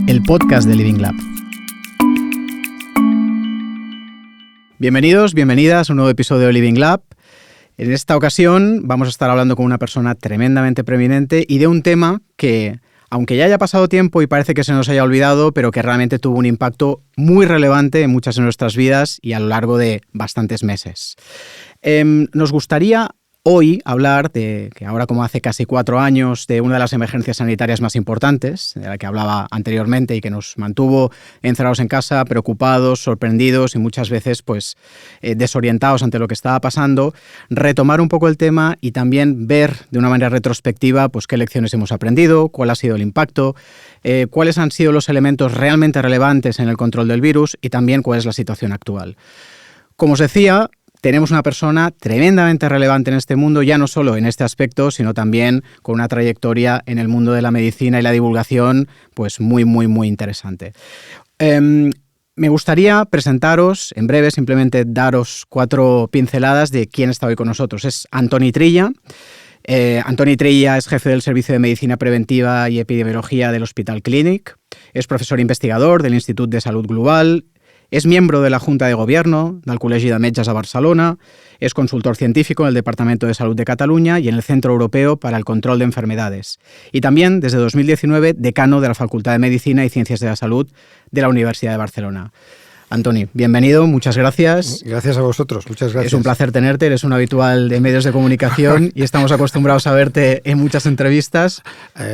el podcast de Living Lab. Bienvenidos, bienvenidas a un nuevo episodio de Living Lab. En esta ocasión vamos a estar hablando con una persona tremendamente preeminente y de un tema que, aunque ya haya pasado tiempo y parece que se nos haya olvidado, pero que realmente tuvo un impacto muy relevante en muchas de nuestras vidas y a lo largo de bastantes meses. Nos gustaría hoy hablar de que ahora, como hace casi 4 años, de una de las emergencias sanitarias más importantes, de la que hablaba anteriormente y que nos mantuvo encerrados en casa, preocupados, sorprendidos y muchas veces desorientados ante lo que estaba pasando, retomar un poco el tema y también ver de una manera retrospectiva qué lecciones hemos aprendido, cuál ha sido el impacto, cuáles han sido los elementos realmente relevantes en el control del virus y también cuál es la situación actual. Como os decía, tenemos una persona tremendamente relevante en este mundo, ya no solo en este aspecto, sino también con una trayectoria en el mundo de la medicina y la divulgación muy interesante. Me gustaría presentaros, en breve, simplemente daros 4 pinceladas de quién está hoy con nosotros. Es Antoni Trilla. Antoni Trilla es jefe del Servicio de Medicina Preventiva y Epidemiología del Hospital Clínic. Es profesor investigador del Institut de Salut Global. És miembro de la Junta de Gobierno del Col·legi de Metges a Barcelona, es consultor científico en el Departamento de Salud de Cataluña y en el Centro Europeo para el Control de Enfermedades. Y también, desde 2019, decano de la Facultad de Medicina y Ciencias de la Salud de la Universidad de Barcelona. Antoni, bienvenido, muchas gracias. Gracias a vosotros, muchas gracias. Es un placer tenerte, eres un habitual de medios de comunicación y estamos acostumbrados a verte en muchas entrevistas.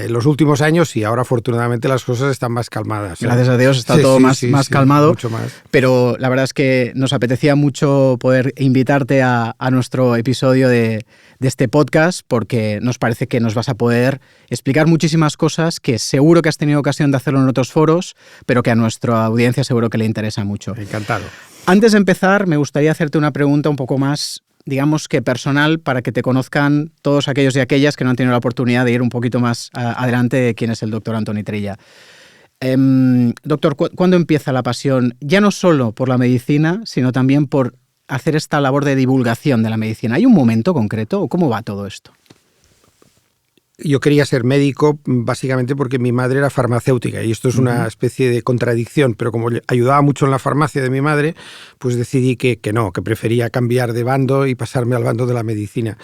Los últimos años y ahora afortunadamente las cosas están más calmadas. Gracias a Dios está todo más calmado, mucho más. Pero la verdad es que nos apetecía mucho poder invitarte a nuestro episodio de este podcast porque nos parece que nos vas a poder explicar muchísimas cosas que seguro que has tenido ocasión de hacerlo en otros foros, pero que a nuestra audiencia seguro que le interesa mucho. Encantado. Antes de empezar, me gustaría hacerte una pregunta un poco más, digamos que personal, para que te conozcan todos aquellos y aquellas que no han tenido la oportunidad de ir un poquito más adelante de quién es el doctor Antoni Trilla. Doctor, ¿cuándo empieza la pasión, ya no solo por la medicina, sino también por hacer esta labor de divulgación de la medicina? ¿Hay un momento concreto o cómo va todo esto? Yo quería ser médico básicamente porque mi madre era farmacéutica y esto es una especie de contradicción, pero como ayudaba mucho en la farmacia de mi madre, pues decidí que prefería cambiar de bando y pasarme al bando de la medicina.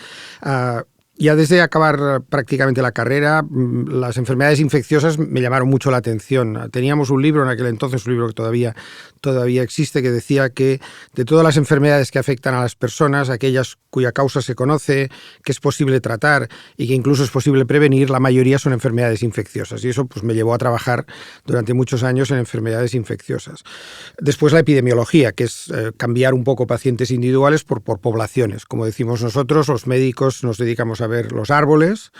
Ya desde acabar prácticamente la carrera, las enfermedades infecciosas me llamaron mucho la atención. Teníamos un libro en aquel entonces, un libro que todavía existe, que decía que de todas las enfermedades que afectan a las personas, aquellas cuya causa se conoce, que es posible tratar y que incluso es posible prevenir, la mayoría son enfermedades infecciosas. Y eso me llevó a trabajar durante muchos años en enfermedades infecciosas. Después la epidemiología, que es cambiar un poco pacientes individuales por poblaciones. Como decimos nosotros, los médicos nos dedicamos a ver los árboles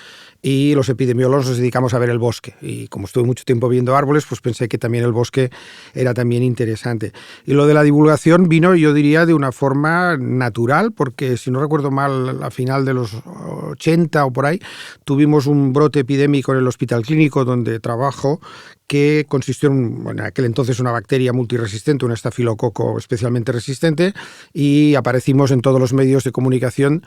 y los epidemiólogos nos dedicamos a ver el bosque. Y como estuve mucho tiempo viendo árboles, pues pensé que también el bosque era también interesante. Y lo de la divulgación vino, yo diría, de una forma natural, porque si no recuerdo mal, a final de los 80 o por ahí, tuvimos un brote epidémico en el Hospital Clínico donde trabajo, que consistió en aquel entonces una bacteria multiresistente, un estafilococo especialmente resistente, y aparecimos en todos los medios de comunicación,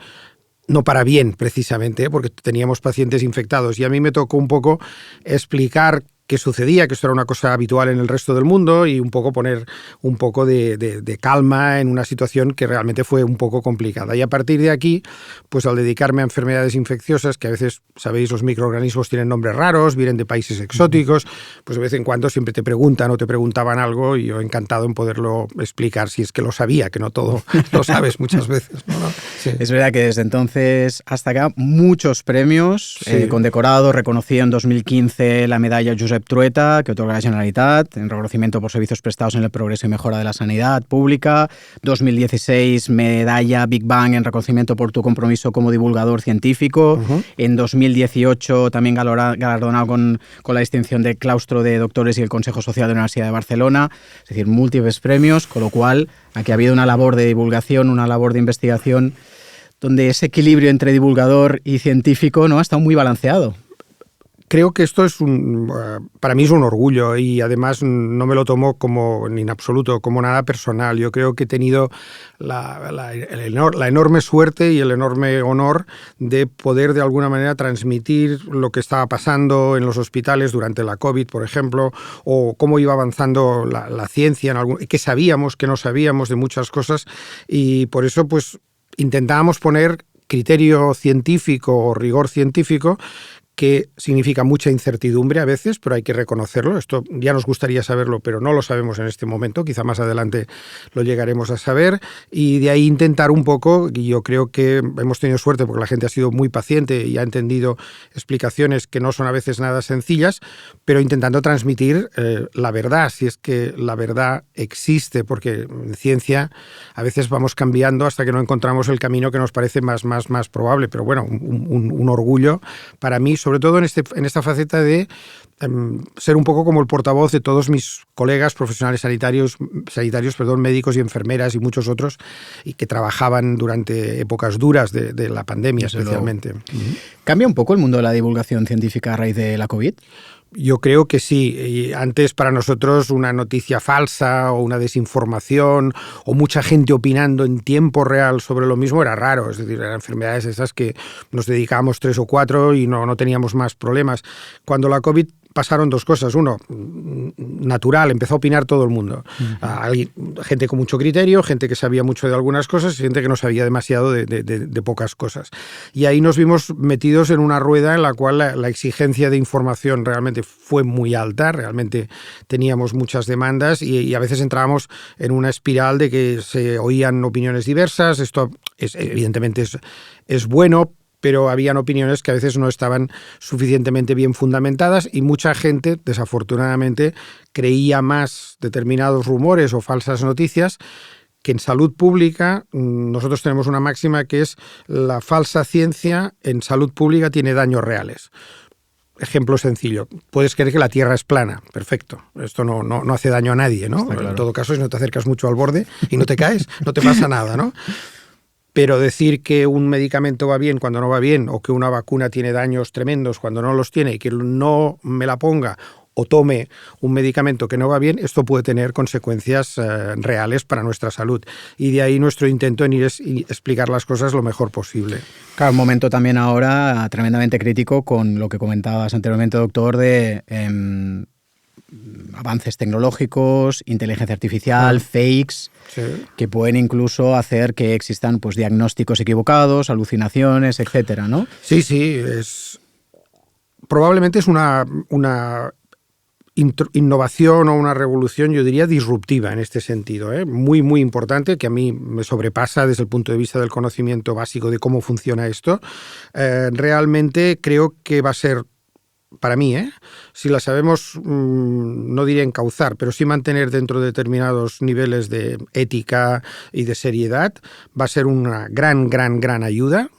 no para bien precisamente, porque teníamos pacientes infectados y a mí me tocó un poco explicar qué sucedía, que esto era una cosa habitual en el resto del mundo y un poco poner un poco de calma en una situación que realmente fue un poco complicada. Y a partir de aquí, pues al dedicarme a enfermedades infecciosas, que a veces, sabéis, los microorganismos tienen nombres raros, vienen de países exóticos, pues de vez en cuando siempre te preguntan o te preguntaban algo y yo encantado en poderlo explicar si es que lo sabía, que no todo lo sabes muchas veces, ¿no? Sí. Es verdad que desde entonces hasta acá muchos premios, condecorado, reconocido en 2015 la medalla Josep Trueta, que otorga la Generalitat, en reconocimiento por servicios prestados en el progreso y mejora de la sanidad pública. 2016, medalla Big Bang en reconocimiento por tu compromiso como divulgador científico. En 2018, también galardonado con la distinción de claustro de doctores y el Consejo Social de la Universidad de Barcelona. Es decir, múltiples premios, con lo cual aquí ha habido una labor de divulgación, una labor de investigación, donde ese equilibrio entre divulgador y científico, ¿no?, ha estado muy balanceado. Creo que esto para mí es un orgullo y además no me lo tomo como en absoluto como nada personal. Yo creo que he tenido la enorme suerte y el enorme honor de poder de alguna manera transmitir lo que estaba pasando en los hospitales durante la COVID, por ejemplo, o cómo iba avanzando la ciencia, qué sabíamos, qué no sabíamos de muchas cosas, y por eso pues intentábamos poner criterio científico o rigor científico, que significa mucha incertidumbre a veces, pero hay que reconocerlo. Esto ya nos gustaría saberlo, pero no lo sabemos en este momento. Quizá más adelante lo llegaremos a saber. Y de ahí intentar un poco, y yo creo que hemos tenido suerte porque la gente ha sido muy paciente y ha entendido explicaciones que no son a veces nada sencillas, pero intentando transmitir la verdad, si es que la verdad existe, porque en ciencia a veces vamos cambiando hasta que no encontramos el camino que nos parece más probable. Pero bueno, un orgullo para mí, sobre todo en esta faceta de ser un poco como el portavoz de todos mis colegas profesionales sanitarios, médicos y enfermeras y muchos otros, y que trabajaban durante épocas duras de la pandemia, especialmente. ¿Cambia un poco el mundo de la divulgación científica a raíz de la COVID? Yo creo que sí. Y antes para nosotros una noticia falsa o una desinformación o mucha gente opinando en tiempo real sobre lo mismo era raro. Es decir, eran enfermedades esas que nos dedicábamos 3 o 4 y no teníamos más problemas. Cuando la COVID pasaron dos cosas. Uno, natural, empezó a opinar todo el mundo. Gente con mucho criterio, gente que sabía mucho de algunas cosas y gente que no sabía demasiado de pocas cosas. Y ahí nos vimos metidos en una rueda en la cual la exigencia de información realmente fue muy alta, realmente teníamos muchas demandas y a veces entrábamos en una espiral de que se oían opiniones diversas. Esto evidentemente es bueno, pero habían opiniones que a veces no estaban suficientemente bien fundamentadas y mucha gente, desafortunadamente, creía más determinados rumores o falsas noticias, que en salud pública nosotros tenemos una máxima que es: la falsa ciencia en salud pública tiene daños reales. Ejemplo sencillo, puedes creer que la Tierra es plana, perfecto, esto no hace daño a nadie, ¿no? Claro. En todo caso, si no te acercas mucho al borde y no te caes, no te pasa nada, ¿no? Pero decir que un medicamento va bien cuando no va bien, o que una vacuna tiene daños tremendos cuando no los tiene, y que no me la ponga o tome un medicamento que no va bien, esto puede tener consecuencias reales para nuestra salud. Y de ahí nuestro intento en ir explicar las cosas lo mejor posible. Claro, un momento también ahora tremendamente crítico con lo que comentabas anteriormente, doctor, de avances tecnológicos, inteligencia artificial, fakes, sí, que pueden incluso hacer que existan pues diagnósticos equivocados, alucinaciones, etcétera, ¿no? Sí, probablemente es una innovación o una revolución, yo diría, disruptiva en este sentido, muy, muy importante, que a mí me sobrepasa desde el punto de vista del conocimiento básico de cómo funciona esto. Realmente creo que va a ser, para mí, si la sabemos, no diré encauzar, pero sí mantener dentro de determinados niveles de ética y de seriedad, va a ser una gran ayuda,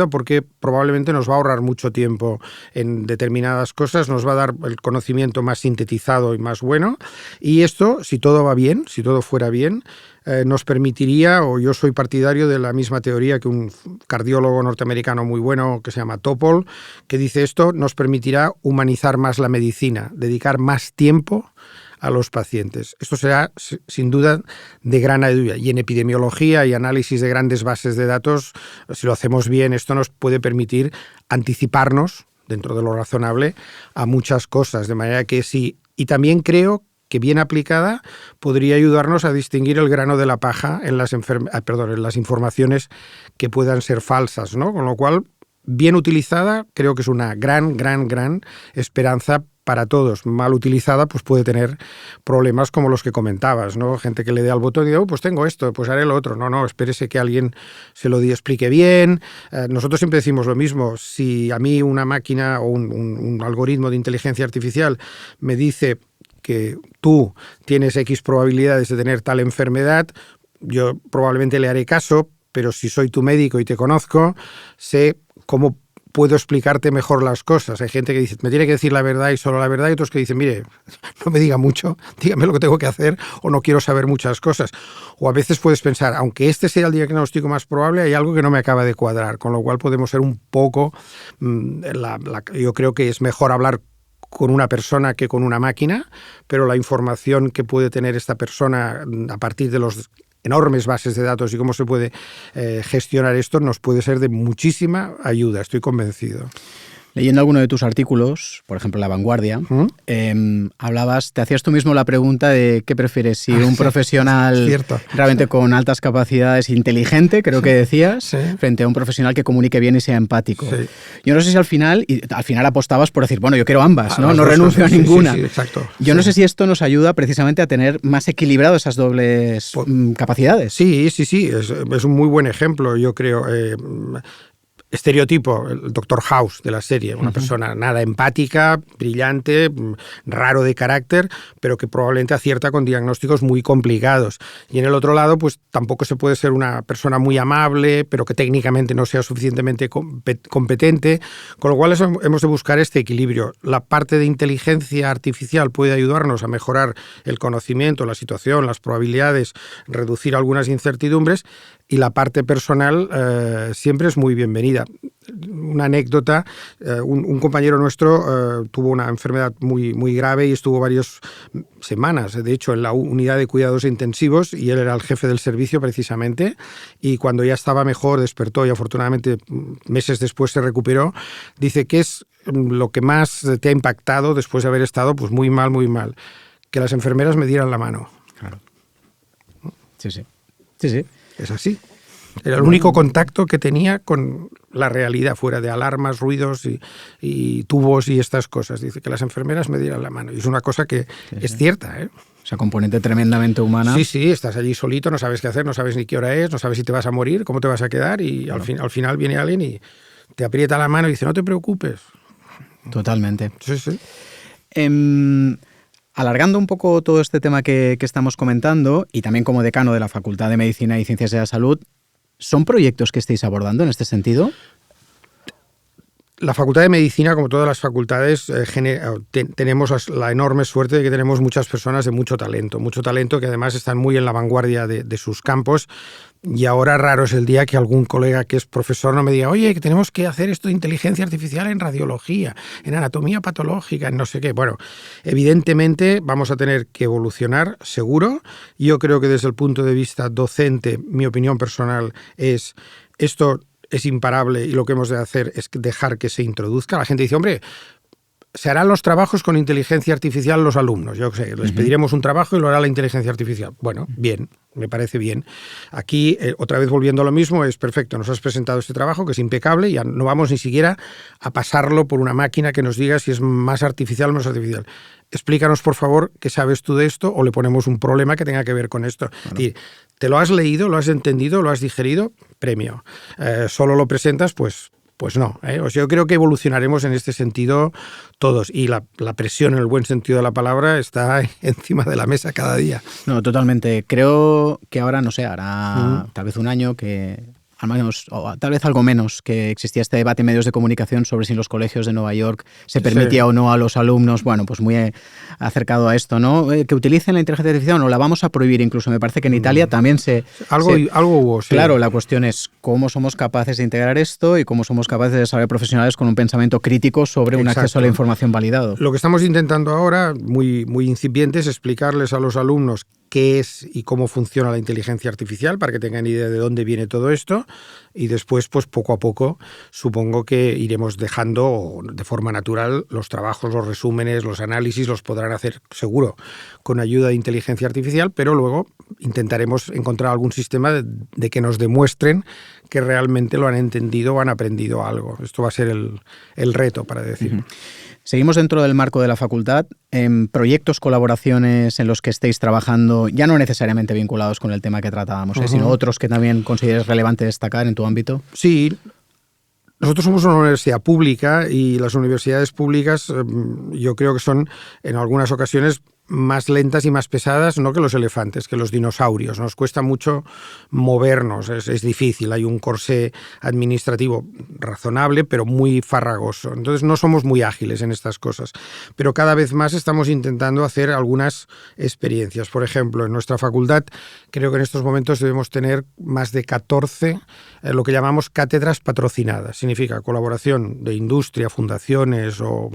porque probablemente nos va a ahorrar mucho tiempo en determinadas cosas, nos va a dar el conocimiento más sintetizado y más bueno, y esto, si todo va bien, si todo fuera bien, nos permitiría, o yo soy partidario de la misma teoría que un cardiólogo norteamericano muy bueno que se llama Topol, que dice esto: nos permitirá humanizar más la medicina, dedicar más tiempo a los pacientes. Esto será, sin duda, de gran ayuda. Y en epidemiología y análisis de grandes bases de datos, si lo hacemos bien, esto nos puede permitir anticiparnos, dentro de lo razonable, a muchas cosas. De manera que sí. Y también creo que bien aplicada podría ayudarnos a distinguir el grano de la paja en las informaciones que puedan ser falsas, ¿no? Con lo cual, bien utilizada, creo que es una gran esperanza para todos. Mal utilizada, pues puede tener problemas como los que comentabas, ¿no? Gente que le dé al botón y dice: pues tengo esto, pues haré lo otro. No, espérese que alguien se lo explique bien. Nosotros siempre decimos lo mismo. Si a mí una máquina o un algoritmo de inteligencia artificial me dice que tú tienes X probabilidades de tener tal enfermedad, yo probablemente le haré caso, pero si soy tu médico y te conozco, sé cómo puedo explicarte mejor las cosas. Hay gente que dice, me tiene que decir la verdad y solo la verdad, y otros que dicen, mire, no me diga mucho, dígame lo que tengo que hacer o no quiero saber muchas cosas. O a veces puedes pensar, aunque este sea el diagnóstico más probable, hay algo que no me acaba de cuadrar, con lo cual podemos ser un poco, yo creo que es mejor hablar con una persona que con una máquina, pero la información que puede tener esta persona a partir de los enormes bases de datos y cómo se puede gestionar esto nos puede ser de muchísima ayuda, estoy convencido. Leyendo alguno de tus artículos, por ejemplo La Vanguardia, te hacías tú mismo la pregunta de qué prefieres, si un profesional realmente con altas capacidades, inteligente, creo que decías, frente a un profesional que comunique bien y sea empático. Sí. Yo no sé si al final apostabas por decir, bueno, yo quiero ambas, ¿no? No renuncio a ninguna. Sí, exacto. Yo no sé si esto nos ayuda precisamente a tener más equilibrado esas dobles capacidades. Sí, es un muy buen ejemplo, yo creo. Estereotipo, el Dr. House de la serie, una persona nada empática, brillante, raro de carácter, pero que probablemente acierta con diagnósticos muy complicados. Y en el otro lado, pues tampoco se puede ser una persona muy amable, pero que técnicamente no sea suficientemente competente, con lo cual hemos de buscar este equilibrio. La parte de inteligencia artificial puede ayudarnos a mejorar el conocimiento, la situación, las probabilidades, reducir algunas incertidumbres, y la parte personal siempre es muy bienvenida. Una anécdota, un compañero nuestro tuvo una enfermedad muy, muy grave y estuvo varias semanas, de hecho, en la unidad de cuidados intensivos, y él era el jefe del servicio precisamente, y cuando ya estaba mejor despertó y afortunadamente meses después se recuperó. Dice, ¿qué es lo que más te ha impactado después de haber estado pues muy mal, muy mal? Que las enfermeras me dieran la mano. Claro. Sí. Es así. Era el único contacto que tenía con la realidad, fuera de alarmas, ruidos y tubos y estas cosas. Dice que las enfermeras me dieran la mano. Y es una cosa que es cierta, ¿eh? O sea, componente tremendamente humana. Sí, estás allí solito, no sabes qué hacer, no sabes ni qué hora es, no sabes si te vas a morir, cómo te vas a quedar, y al final viene alguien y te aprieta la mano y dice, no te preocupes. Totalmente. Sí. Alargando un poco todo este tema que estamos comentando, y también como decano de la Facultad de Medicina y Ciencias de la Salud, ¿son proyectos que estáis abordando en este sentido? La Facultad de Medicina, como todas las facultades, tenemos la enorme suerte de que tenemos muchas personas de mucho talento que además están muy en la vanguardia de sus campos. Y ahora raro es el día que algún colega que es profesor no me diga, oye, que tenemos que hacer esto de inteligencia artificial en radiología, en anatomía patológica, en no sé qué. Bueno, evidentemente vamos a tener que evolucionar, seguro. Yo creo que desde el punto de vista docente, mi opinión personal es esto es imparable y lo que hemos de hacer es dejar que se introduzca. La gente dice, hombre, se harán los trabajos con inteligencia artificial los alumnos. Yo qué sé, les pediremos un trabajo y lo hará la inteligencia artificial. Bueno, bien, me parece bien. Aquí, otra vez volviendo a lo mismo, es perfecto. Nos has presentado este trabajo que es impecable, ya no vamos ni siquiera a pasarlo por una máquina que nos diga si es más artificial o menos artificial. Explícanos, por favor, qué sabes tú de esto, o le ponemos un problema que tenga que ver con esto. Claro. Es decir, ¿te lo has leído, lo has entendido, lo has digerido? Premio. Solo lo presentas, pues no. O sea, yo creo que evolucionaremos en este sentido todos, y la presión en el buen sentido de la palabra está encima de la mesa cada día. No, totalmente. Creo que ahora, no sé, hará tal vez un año que, al menos, o tal vez algo menos, que existía este debate en medios de comunicación sobre si en los colegios de Nueva York se permitía o no a los alumnos, bueno, pues muy acercado a esto, ¿no? Que utilicen la inteligencia artificial, no la vamos a prohibir incluso. Me parece que en Italia también algo hubo, sí. Claro, la cuestión es cómo somos capaces de integrar esto y cómo somos capaces de desarrollar profesionales con un pensamiento crítico sobre un acceso a la información validado. Lo que estamos intentando ahora, muy, muy incipiente, es explicarles a los alumnos qué es y cómo funciona la inteligencia artificial para que tengan idea de dónde viene todo esto, y después, pues poco a poco, supongo que iremos dejando de forma natural los trabajos, los resúmenes, los análisis, los podrán hacer seguro con ayuda de inteligencia artificial, pero luego intentaremos encontrar algún sistema de que nos demuestren que realmente lo han entendido o han aprendido algo. Esto va a ser el reto, para decir. Seguimos dentro del marco de la facultad, en proyectos, colaboraciones en los que estéis trabajando, ya no necesariamente vinculados con el tema que tratábamos, sino otros que también consideres relevante destacar en tu ámbito. Sí, nosotros somos una universidad pública y las universidades públicas yo creo que son en algunas ocasiones más lentas y más pesadas, no que los elefantes, que los dinosaurios. Nos cuesta mucho movernos, es difícil. Hay un corsé administrativo razonable, pero muy farragoso. Entonces no somos muy ágiles en estas cosas. Pero cada vez más estamos intentando hacer algunas experiencias. Por ejemplo, en nuestra facultad creo que en estos momentos debemos tener más de 14 lo que llamamos cátedras patrocinadas. Significa colaboración de industria, fundaciones o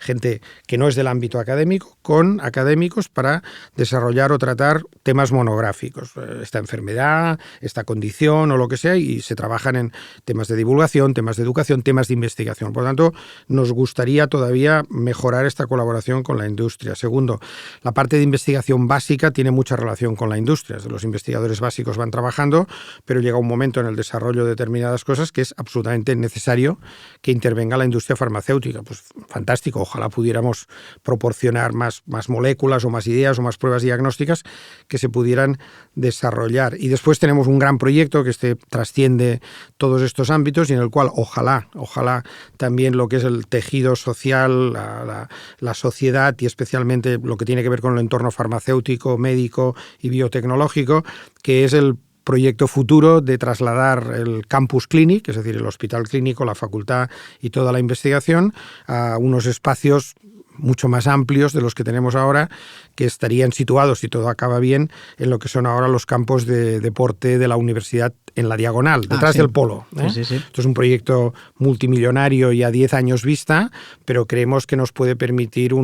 gente que no es del ámbito académico con académicos para desarrollar o tratar temas monográficos, esta enfermedad, esta condición o lo que sea, y se trabajan en temas de divulgación, temas de educación, temas de investigación. Por lo tanto, nos gustaría todavía mejorar esta colaboración con la industria. Segundo, la parte de investigación básica tiene mucha relación con la industria. Los investigadores básicos van trabajando, pero llega un momento en el desarrollo de determinadas cosas que es absolutamente necesario que intervenga la industria farmacéutica. Pues fantástico, ojalá pudiéramos proporcionar más moléculas o más ideas o más pruebas diagnósticas que se pudieran desarrollar. Y después tenemos un gran proyecto que trasciende todos estos ámbitos y en el cual ojalá también lo que es el tejido social, la sociedad y especialmente lo que tiene que ver con el entorno farmacéutico, médico y biotecnológico, que es el proyecto futuro de trasladar el campus clinic, es decir, el hospital clínico, la facultad y toda la investigación a unos espacios mucho más amplios de los que tenemos ahora, que estarían situados, si todo acaba bien, en lo que son ahora los campos de deporte de la universidad en la diagonal, detrás del polo. Sí. Esto es un proyecto multimillonario y a 10 años vista, pero creemos que nos puede permitir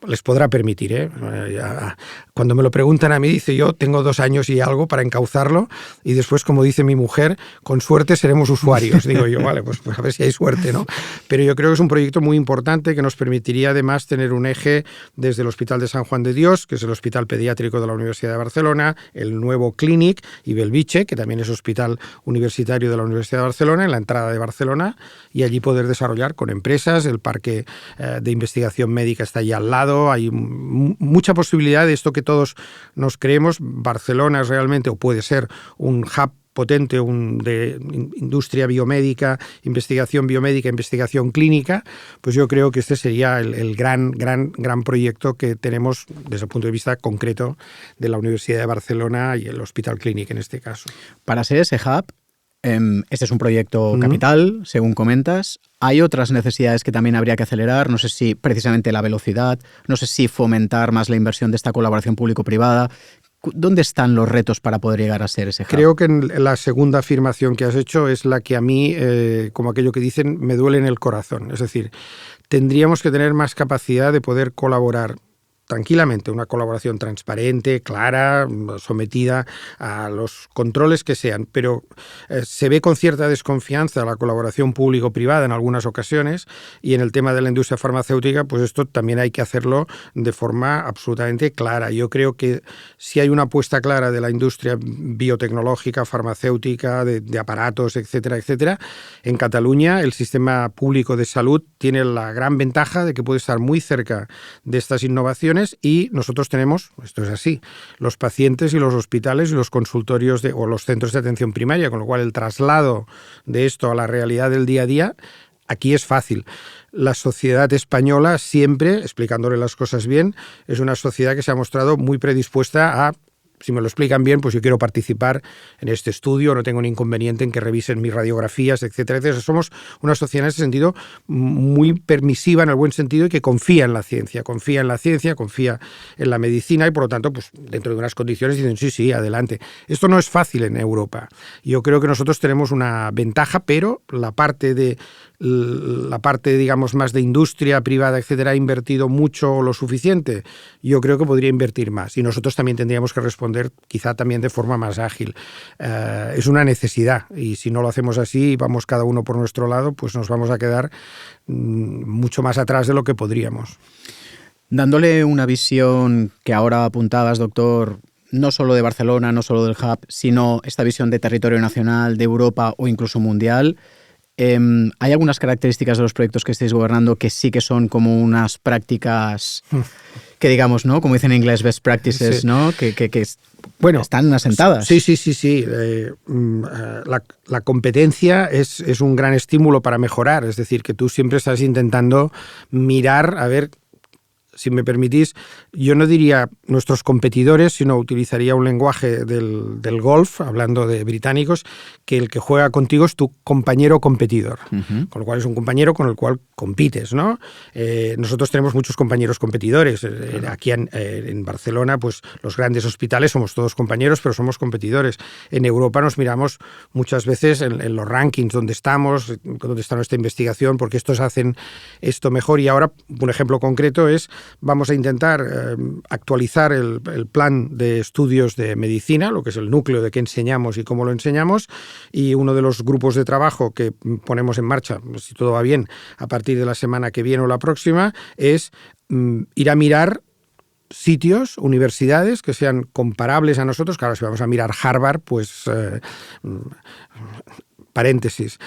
les podrá permitir. Cuando me lo preguntan a mí, dice yo tengo 2 años y algo para encauzarlo y después, como dice mi mujer, con suerte seremos usuarios. Digo yo, vale, pues a ver si hay suerte, ¿no? Pero yo creo que es un proyecto muy importante que nos permitiría además tener un eje desde el Hospital de San Juan de Dios, que es el Hospital Pediátrico de la Universidad de Barcelona, el nuevo Clínic y Bellvitge, que también es Hospital Universitario de la Universidad de Barcelona, en la entrada de Barcelona, y allí poder desarrollar con empresas. El parque de investigación médica está allí al lado. Hay mucha posibilidad de esto que todos nos creemos. Barcelona es realmente, o puede ser, un hub potente de industria biomédica, investigación biomédica, investigación clínica. Pues yo creo que este sería el gran proyecto que tenemos desde el punto de vista concreto de la Universidad de Barcelona y el Hospital Clínic en este caso. Para ser ese hub, este es un proyecto capital, según comentas. Hay otras necesidades que también habría que acelerar. No sé si precisamente la velocidad, no sé si fomentar más la inversión de esta colaboración público-privada. ¿Dónde están los retos para poder llegar a ser ese hub? Creo que la segunda afirmación que has hecho es la que a mí, como aquello que dicen, me duele en el corazón. Es decir, tendríamos que tener más capacidad de poder colaborar tranquilamente, una colaboración transparente, clara, sometida a los controles que sean, pero se ve con cierta desconfianza la colaboración público-privada en algunas ocasiones, y en el tema de la industria farmacéutica, pues esto también hay que hacerlo de forma absolutamente clara. Yo creo que si hay una apuesta clara de la industria biotecnológica, farmacéutica, de aparatos, etcétera, etcétera, en Cataluña el sistema público de salud tiene la gran ventaja de que puede estar muy cerca de estas innovaciones, y nosotros tenemos, esto es así, los pacientes y los hospitales y los consultorios o los centros de atención primaria, con lo cual el traslado de esto a la realidad del día a día aquí es fácil. La sociedad española siempre, explicándole las cosas bien, es una sociedad que se ha mostrado muy predispuesta a, si me lo explican bien, pues yo quiero participar en este estudio, no tengo ningún inconveniente en que revisen mis radiografías, etcétera, etcétera. Somos una sociedad en ese sentido muy permisiva en el buen sentido y que confía en la ciencia, confía en la medicina y por lo tanto, pues dentro de unas condiciones dicen sí, adelante. Esto no es fácil en Europa. Yo creo que nosotros tenemos una ventaja, pero la parte, digamos, más de industria privada, etcétera, ha invertido mucho o lo suficiente. Yo creo que podría invertir más y nosotros también tendríamos que responder quizá también de forma más ágil. Es una necesidad y si no lo hacemos así y vamos cada uno por nuestro lado, pues nos vamos a quedar mucho más atrás de lo que podríamos. Dándole una visión que ahora apuntabas, doctor, no solo de Barcelona, no solo del hub, sino esta visión de territorio nacional, de Europa o incluso mundial, ¿hay algunas características de los proyectos que estáis gobernando que sí que son como unas prácticas que digamos, ¿no? Como dicen en inglés, best practices, sí. ¿No? Que están asentadas? Sí. La competencia es un gran estímulo para mejorar. Es decir, que tú siempre estás intentando mirar a ver si me permitís, yo no diría nuestros competidores, sino utilizaría un lenguaje del golf, hablando de británicos, que el que juega contigo es tu compañero competidor, con lo cual es un compañero con el cual compites, ¿no? Nosotros tenemos muchos compañeros competidores. Aquí en Barcelona, pues los grandes hospitales somos todos compañeros, pero somos competidores. En Europa nos miramos muchas veces en los rankings donde estamos, dónde está nuestra investigación, porque estos hacen esto mejor. Y ahora, un ejemplo concreto es, vamos a intentar actualizar el plan de estudios de medicina, lo que es el núcleo de qué enseñamos y cómo lo enseñamos, y uno de los grupos de trabajo que ponemos en marcha, si todo va bien, a partir de la semana que viene o la próxima, es ir a mirar sitios, universidades que sean comparables a nosotros. Claro, si vamos a mirar Harvard, pues paréntesis,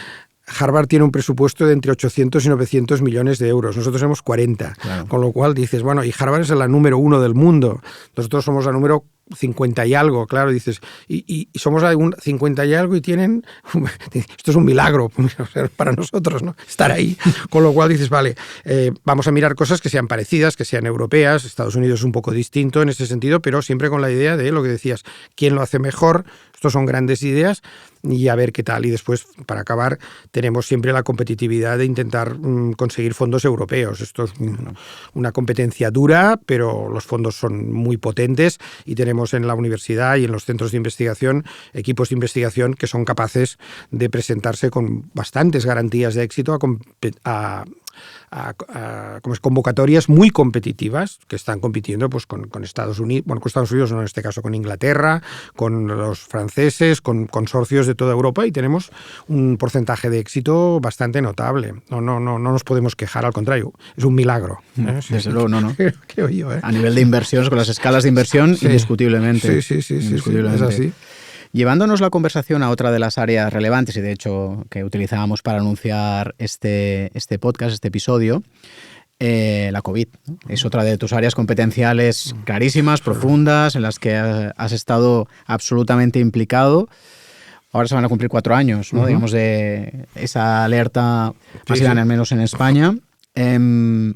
Harvard tiene un presupuesto de entre 800 y 900 millones de euros. Nosotros tenemos 40. Claro. Con lo cual dices, bueno, y Harvard es la número 1 del mundo. Nosotros somos la número 50 y algo, claro, dices, y somos 50 y algo y tienen, esto es un milagro para nosotros, ¿no? Estar ahí, con lo cual dices, vale, vamos a mirar cosas que sean parecidas, que sean europeas. Estados Unidos es un poco distinto en ese sentido, pero siempre con la idea de lo que decías, ¿quién lo hace mejor? Estos son grandes ideas y a ver qué tal. Y después, para acabar, tenemos siempre la competitividad de intentar conseguir fondos europeos. Esto es una competencia dura, pero los fondos son muy potentes y tenemos en la universidad y en los centros de investigación equipos de investigación que son capaces de presentarse con bastantes garantías de éxito a convocatorias muy competitivas que están compitiendo pues con Estados Unidos, bueno, con Estados Unidos no, en este caso con Inglaterra, con los franceses, con consorcios de toda Europa, y tenemos un porcentaje de éxito bastante notable. No nos podemos quejar, al contrario, es un milagro. Desde luego, no. Creo yo, A nivel de inversión, con las escalas de inversión, sí, indiscutiblemente. Sí, es así. Llevándonos la conversación a otra de las áreas relevantes y de hecho que utilizábamos para anunciar este podcast, este episodio, la COVID, ¿no? Es otra de tus áreas competenciales clarísimas, profundas, en las que has estado absolutamente implicado. Ahora se van a cumplir 4 años, ¿no? Digamos, de esa alerta masiva, al menos en España.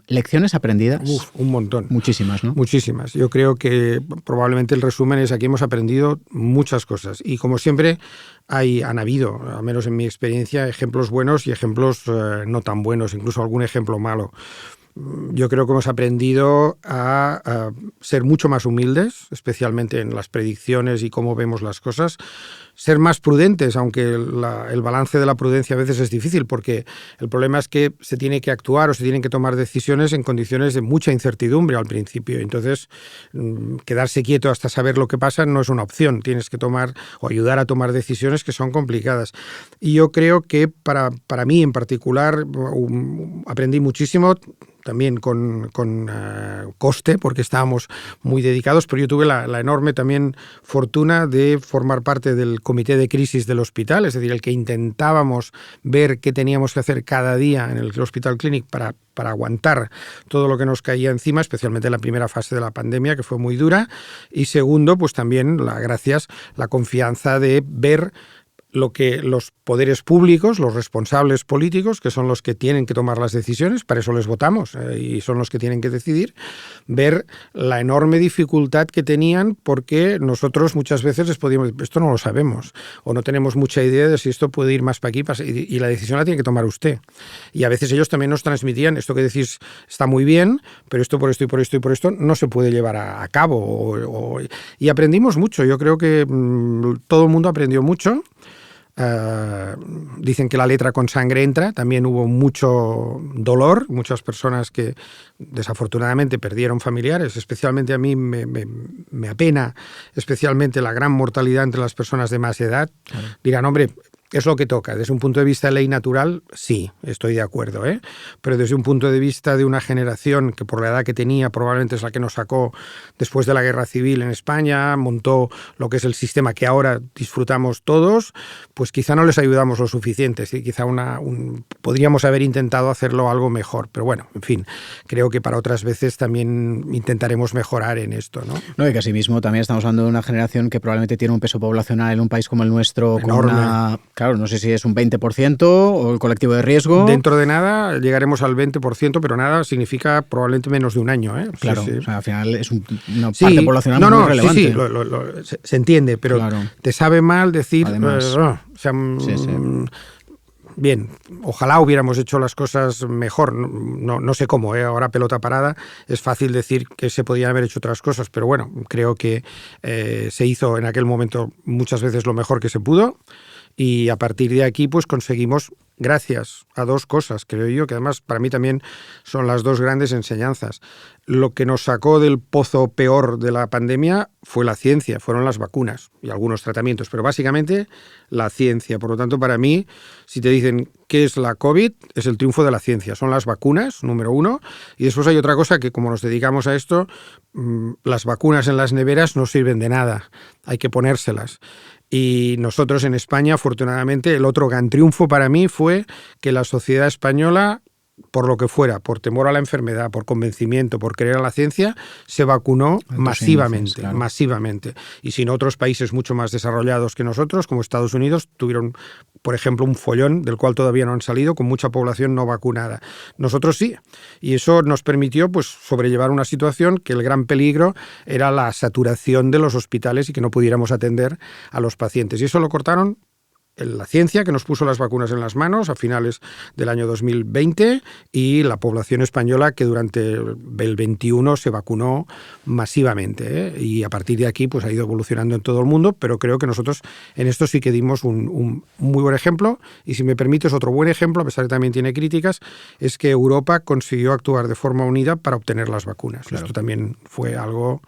¿Lecciones aprendidas? Un montón. Muchísimas, ¿no? Muchísimas. Yo creo que probablemente el resumen es aquí hemos aprendido muchas cosas. Y como siempre, han habido, al menos en mi experiencia, ejemplos buenos y ejemplos no tan buenos, incluso algún ejemplo malo. Yo creo que hemos aprendido a ser mucho más humildes, especialmente en las predicciones y cómo vemos las cosas. Ser más prudentes, aunque el balance de la prudencia a veces es difícil, porque el problema es que se tiene que actuar o se tienen que tomar decisiones en condiciones de mucha incertidumbre al principio. Entonces, quedarse quieto hasta saber lo que pasa no es una opción. Tienes que tomar o ayudar a tomar decisiones que son complicadas. Y yo creo que para mí en particular aprendí muchísimo, también con coste, porque estábamos muy dedicados, pero yo tuve la enorme también fortuna de formar parte del comité de crisis del hospital, es decir, el que intentábamos ver qué teníamos que hacer cada día en el Hospital Clínic para aguantar todo lo que nos caía encima, especialmente en la primera fase de la pandemia, que fue muy dura, y segundo, pues también la confianza de ver lo que los poderes públicos, los responsables políticos, que son los que tienen que tomar las decisiones, para eso les votamos y son los que tienen que decidir, ver la enorme dificultad que tenían, porque nosotros muchas veces les podíamos decir, esto no lo sabemos, o no tenemos mucha idea de si esto puede ir más para aquí, y la decisión la tiene que tomar usted. Y a veces ellos también nos transmitían, esto que decís está muy bien, pero esto por esto y por esto y por esto no se puede llevar a cabo. Y aprendimos mucho, yo creo que todo el mundo aprendió mucho. Dicen que la letra con sangre entra, también hubo mucho dolor, muchas personas que desafortunadamente perdieron familiares, especialmente a mí me apena especialmente la gran mortalidad entre las personas de más edad. Claro. Dirán, hombre, es lo que toca. Desde un punto de vista de ley natural, sí, estoy de acuerdo, pero desde un punto de vista de una generación que por la edad que tenía probablemente es la que nos sacó después de la Guerra Civil en España, montó lo que es el sistema que ahora disfrutamos todos, pues quizá no les ayudamos lo suficiente, ¿sí? Quizá podríamos haber intentado hacerlo algo mejor, pero bueno, en fin, creo que para otras veces también intentaremos mejorar en esto, ¿no? No, y que asimismo también estamos hablando de una generación que probablemente tiene un peso poblacional en un país como el nuestro enorme, con una Claro, no sé si es un 20% o el colectivo de riesgo. Dentro de nada llegaremos al 20%, pero nada significa probablemente menos de un año. Claro, sí. O sea, al final es una parte poblacional muy relevante. Sí, se entiende, pero claro, te sabe mal decir... Bien, ojalá hubiéramos hecho las cosas mejor, no sé cómo, ahora pelota parada, es fácil decir que se podían haber hecho otras cosas, pero bueno, creo que se hizo en aquel momento muchas veces lo mejor que se pudo y a partir de aquí pues conseguimos, gracias a dos cosas, creo yo, que además para mí también son las dos grandes enseñanzas. Lo que nos sacó del pozo peor de la pandemia fue la ciencia, fueron las vacunas y algunos tratamientos, pero básicamente la ciencia. Por lo tanto, para mí, si te dicen qué es la COVID, es el triunfo de la ciencia. Son las vacunas, número uno, y después hay otra cosa que como nos dedicamos a esto, las vacunas en las neveras no sirven de nada, hay que ponérselas. Y nosotros en España, afortunadamente, el otro gran triunfo para mí fue que la sociedad española, por lo que fuera, por temor a la enfermedad, por convencimiento, por creer a la ciencia, se vacunó masivamente, claro. Masivamente. Y si no, otros países mucho más desarrollados que nosotros, como Estados Unidos, tuvieron, por ejemplo, un follón del cual todavía no han salido, con mucha población no vacunada. Nosotros sí. Y eso nos permitió pues, sobrellevar una situación que el gran peligro era la saturación de los hospitales y que no pudiéramos atender a los pacientes. Y eso lo cortaron la ciencia, que nos puso las vacunas en las manos a finales del año 2020, y la población española, que durante el 21 se vacunó masivamente, y a partir de aquí pues ha ido evolucionando en todo el mundo, pero creo que nosotros en esto sí que dimos un muy buen ejemplo, y si me permites otro buen ejemplo, a pesar de que también tiene críticas, es que Europa consiguió actuar de forma unida para obtener las vacunas. Claro. Esto también fue algo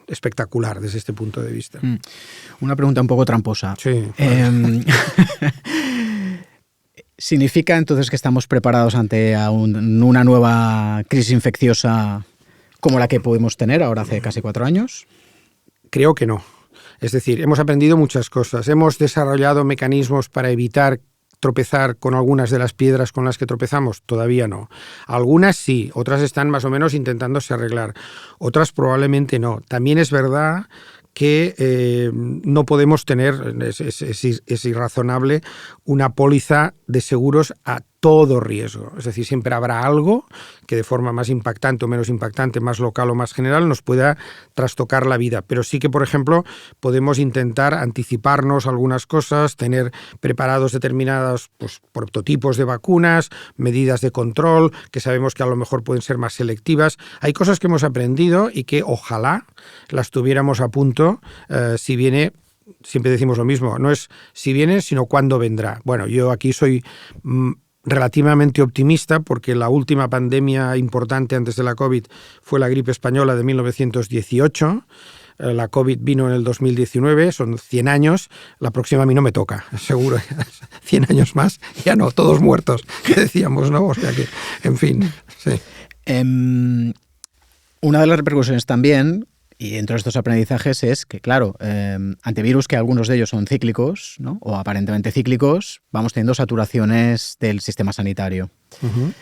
espectacular desde este punto de vista. Una pregunta un poco tramposa. Sí. ¿Significa entonces que estamos preparados ante una nueva crisis infecciosa como la que pudimos tener ahora hace casi 4 años? Creo que no. Es decir, hemos aprendido muchas cosas. Hemos desarrollado mecanismos para evitar tropezar con algunas de las piedras con las que tropezamos. Todavía no. Algunas sí, otras están más o menos intentándose arreglar. Otras probablemente no. También es verdad que no podemos tener, es irrazonable, una póliza de seguros a todo riesgo. Es decir, siempre habrá algo que de forma más impactante o menos impactante, más local o más general, nos pueda trastocar la vida. Pero sí que, por ejemplo, podemos intentar anticiparnos algunas cosas, tener preparados determinados prototipos de vacunas, medidas de control, que sabemos que a lo mejor pueden ser más selectivas. Hay cosas que hemos aprendido y que ojalá las tuviéramos a punto si viene. Siempre decimos lo mismo, no es si viene, sino cuándo vendrá. Bueno, yo aquí soy relativamente optimista porque la última pandemia importante antes de la COVID fue la gripe española de 1918. La COVID vino en el 2019, son 100 años, la próxima a mí no me toca, seguro, 100 años más, ya no, todos muertos, que decíamos, ¿no? O sea que, en fin, sí. Una de las repercusiones también, y dentro de estos aprendizajes, es que, claro, antivirus, que algunos de ellos son cíclicos, ¿no? O aparentemente cíclicos, vamos teniendo saturaciones del sistema sanitario. Uh-huh.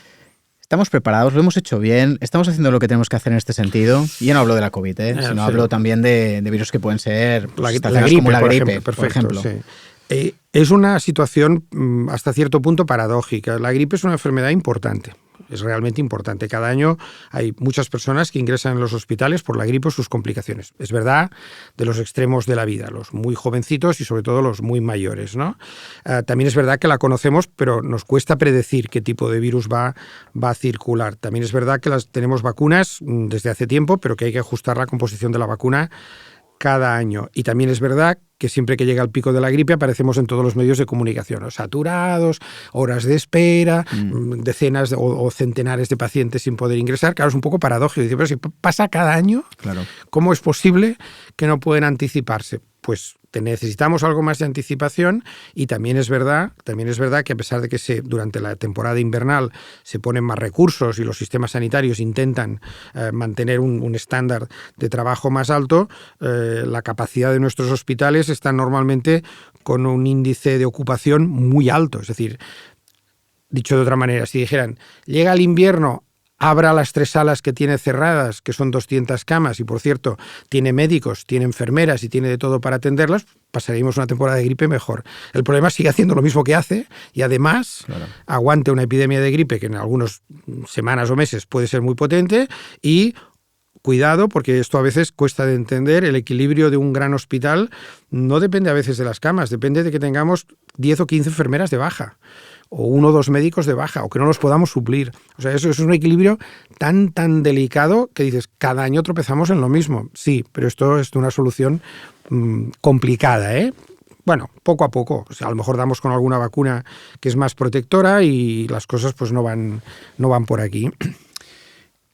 ¿Estamos preparados? ¿Lo hemos hecho bien? ¿Estamos haciendo lo que tenemos que hacer en este sentido? Y yo no hablo de la COVID, sino hablo también de virus que pueden ser la gripe, como la gripe, por ejemplo. Sí. Es una situación hasta cierto punto paradójica. La gripe es una enfermedad importante. Es realmente importante. Cada año hay muchas personas que ingresan en los hospitales por la gripe o sus complicaciones. Es verdad, de los extremos de la vida, los muy jovencitos y sobre todo los muy mayores, ¿no? También es verdad que la conocemos, pero nos cuesta predecir qué tipo de virus va a circular. También es verdad que tenemos vacunas desde hace tiempo, pero que hay que ajustar la composición de la vacuna cada año. Y también es verdad que siempre que llega el pico de la gripe aparecemos en todos los medios de comunicación, ¿no? Saturados, horas de espera, decenas o centenares de pacientes sin poder ingresar. Claro, es un poco paradójico. Dice, pero si pasa cada año, claro, ¿cómo es posible que no pueden anticiparse? Pues necesitamos algo más de anticipación y también es verdad que a pesar de que durante la temporada invernal se ponen más recursos y los sistemas sanitarios intentan mantener un estándar de trabajo más alto, la capacidad de nuestros hospitales está normalmente con un índice de ocupación muy alto. Es decir, dicho de otra manera, si dijeran, llega el invierno, abra las 3 salas que tiene cerradas, que son 200 camas, y por cierto, tiene médicos, tiene enfermeras y tiene de todo para atenderlas, pasaríamos una temporada de gripe mejor. El problema sigue haciendo lo mismo que hace y además aguante una epidemia de gripe que en algunas semanas o meses puede ser muy potente y cuidado, porque esto a veces cuesta de entender, el equilibrio de un gran hospital no depende a veces de las camas, depende de que tengamos 10 o 15 enfermeras de baja, o 1 o 2 médicos de baja, o que no los podamos suplir. O sea, eso es un equilibrio tan delicado que dices, cada año tropezamos en lo mismo. Sí, pero esto es una solución complicada, ¿eh? Bueno, poco a poco. O sea, a lo mejor damos con alguna vacuna que es más protectora y las cosas pues no van por aquí.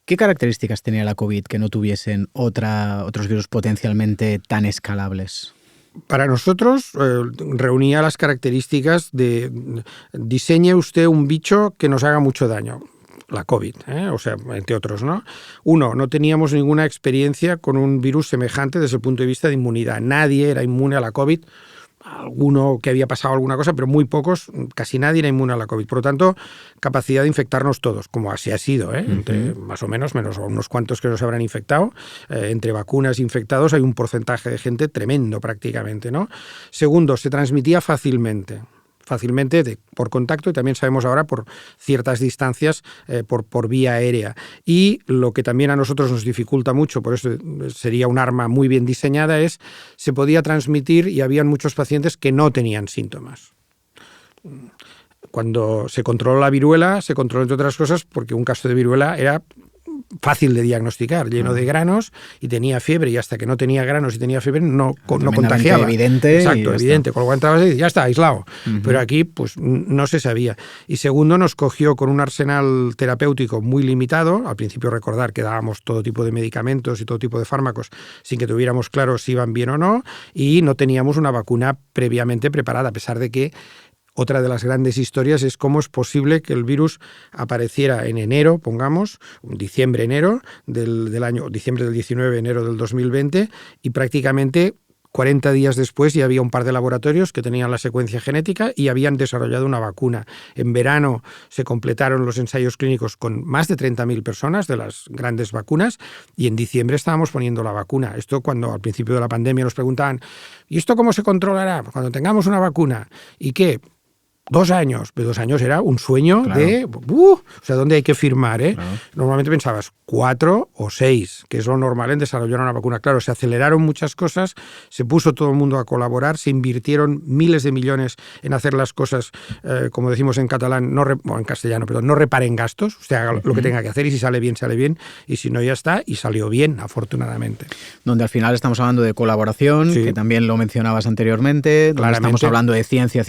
¿Qué características tenía la COVID que no tuviesen otros virus potencialmente tan escalables? Para nosotros reunía las características de diseñe usted un bicho que nos haga mucho daño. La COVID, o sea, entre otros, ¿no? 1, no teníamos ninguna experiencia con un virus semejante desde el punto de vista de inmunidad. Nadie era inmune a la COVID. Alguno que había pasado alguna cosa, pero muy pocos, casi nadie era inmune a la COVID. Por lo tanto, capacidad de infectarnos todos, como así ha sido, entre más o menos unos cuantos que nos habrán infectado. Entre vacunas e infectados hay un porcentaje de gente tremendo prácticamente, ¿no? 2, se transmitía fácilmente por contacto y también sabemos ahora por ciertas distancias por vía aérea. Y lo que también a nosotros nos dificulta mucho, por eso sería un arma muy bien diseñada, es se podía transmitir y habían muchos pacientes que no tenían síntomas. Cuando se controló la viruela, se controló entre otras cosas porque un caso de viruela era fácil de diagnosticar, lleno de granos y tenía fiebre, y hasta que no tenía granos y tenía fiebre no contagiaba. Evidente. Exacto, evidente. Con lo cual entrabas y ya está, aislado. Pero aquí pues no se sabía. Y 2, nos cogió con un arsenal terapéutico muy limitado. Al principio recordar que dábamos todo tipo de medicamentos y todo tipo de fármacos sin que tuviéramos claro si iban bien o no, y no teníamos una vacuna previamente preparada, a pesar de que otra de las grandes historias es cómo es posible que el virus apareciera en enero, pongamos, diciembre-enero del año, diciembre del 19, enero del 2020, y prácticamente 40 días después ya había un par de laboratorios que tenían la secuencia genética y habían desarrollado una vacuna. En verano se completaron los ensayos clínicos con más de 30.000 personas de las grandes vacunas y en diciembre estábamos poniendo la vacuna. Esto cuando al principio de la pandemia nos preguntaban, ¿y esto cómo se controlará cuando tengamos una vacuna? ¿Y qué? 2 años, pero 2 años era un sueño, claro. O sea, ¿dónde hay que firmar? Claro. Normalmente pensabas 4 o 6, que es lo normal en desarrollar una vacuna. Claro, se aceleraron muchas cosas, se puso todo el mundo a colaborar, se invirtieron miles de millones en hacer las cosas, como decimos en catalán, en castellano, perdón, no reparen gastos, usted haga lo que tenga que hacer y si sale bien, y si no ya está, y salió bien, afortunadamente. Donde al final estamos hablando de colaboración, sí, que también lo mencionabas anteriormente, donde estamos hablando de ciencia,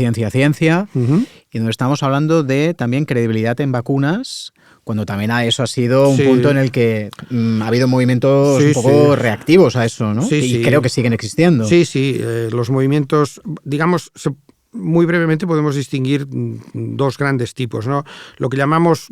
y donde estamos hablando de también credibilidad en vacunas, cuando también eso ha sido un punto en el que ha habido movimientos un poco reactivos a eso, ¿no? Y creo que siguen existiendo. Sí, los movimientos, digamos, muy brevemente podemos distinguir 2 grandes tipos, ¿no? Lo que llamamos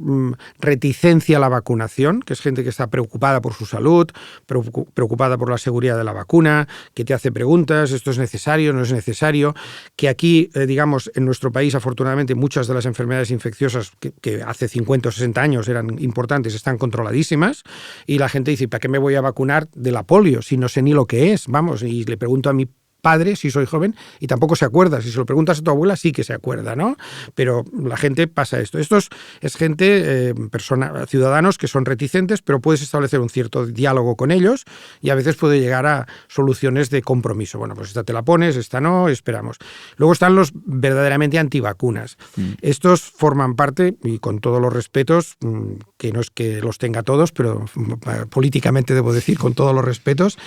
reticencia a la vacunación, que es gente que está preocupada por su salud, preocupada por la seguridad de la vacuna, que te hace preguntas, ¿esto es necesario, no es necesario? Que aquí, digamos, en nuestro país, afortunadamente, muchas de las enfermedades infecciosas que hace 50 o 60 años eran importantes, están controladísimas, y la gente dice, ¿para qué me voy a vacunar de la polio si no sé ni lo que es? Vamos, y le pregunto a mi padre, si soy joven, y tampoco se acuerda. Si se lo preguntas a tu abuela, sí que se acuerda, ¿no? Pero la gente pasa esto. Esto es gente, ciudadanos que son reticentes, pero puedes establecer un cierto diálogo con ellos y a veces puede llegar a soluciones de compromiso. Bueno, pues esta te la pones, esta no, esperamos. Luego están los verdaderamente antivacunas. Estos forman parte, y con todos los respetos, que no es que los tenga todos, pero políticamente debo decir, con todos los respetos,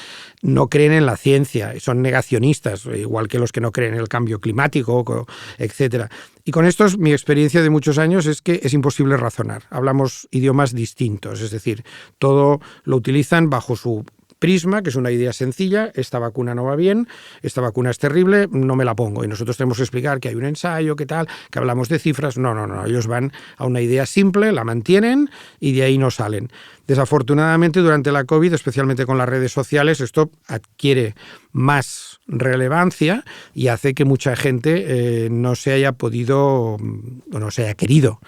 no creen en la ciencia, son negacionistas, igual que los que no creen en el cambio climático, etcétera. Y con estos, mi experiencia de muchos años es que es imposible razonar. Hablamos idiomas distintos, es decir, todo lo utilizan bajo su prisma, que es una idea sencilla, esta vacuna no va bien, esta vacuna es terrible, no me la pongo. Y nosotros tenemos que explicar que hay un ensayo, que tal, que hablamos de cifras. No, ellos van a una idea simple, la mantienen y de ahí no salen. Desafortunadamente, durante la COVID, especialmente con las redes sociales, esto adquiere más relevancia y hace que mucha gente no se haya podido o no se haya querido